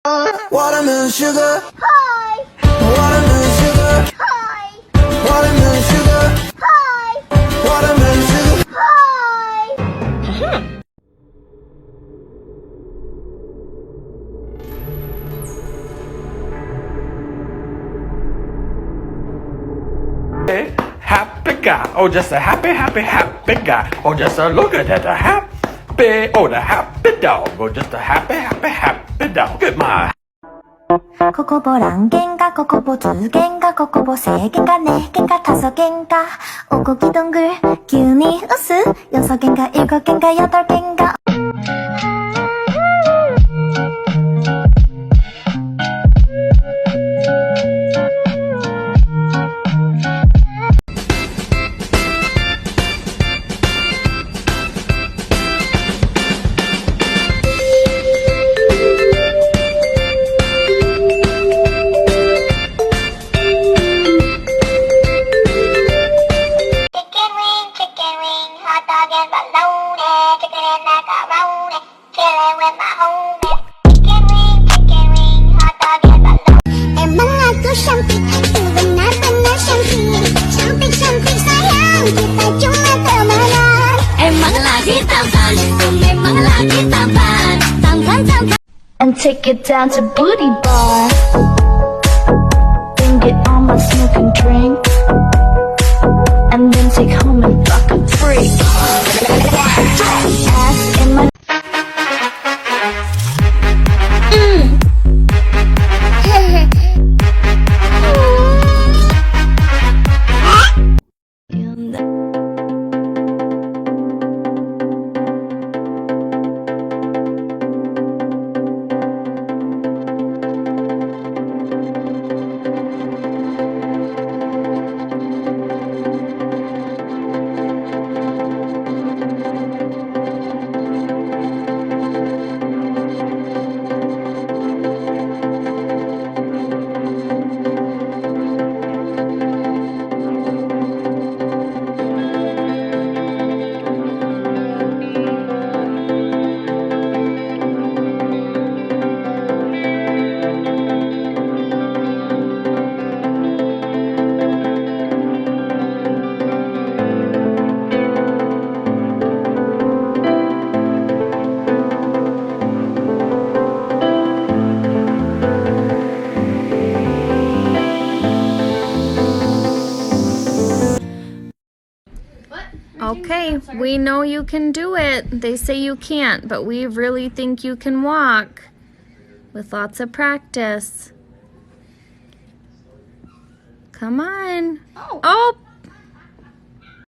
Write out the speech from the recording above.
Watermelon sugar. Hi. Watermelon sugar. Hi. Watermelon sugar. Hi. Watermelon sugar. Hi. Happy guy, oh just a happy, happy, happy guy, oh just a look at that, a happy, oh the happy dog, oh just a happy, happy, happy dog. Look at my. ここぼ乱喧嘩ここぼ通喧嘩ここぼ正喧嘩ね喧嘩다섯喧嘩おこきどんぐる急に薄よそ喧嘩일곱喧嘩여덟喧嘩 Chicken wing, hot dog and bologna, chicken and macaroni, chilling with my homie. Chicken wing, hot dog and bologna. Emang aku cantik, benar-benar cantik. Cantik-cantik sayang, kita cuma temenan. Emang lagi tampan, memang lagi tampan. Tampan-tampan. And take it down to booty bar then get on my smoke and drink and then take home and fuck a freak ass in my Okay, we know you can do it. They say you can't, but we really think you can walk with lots of practice. Come on. Oh!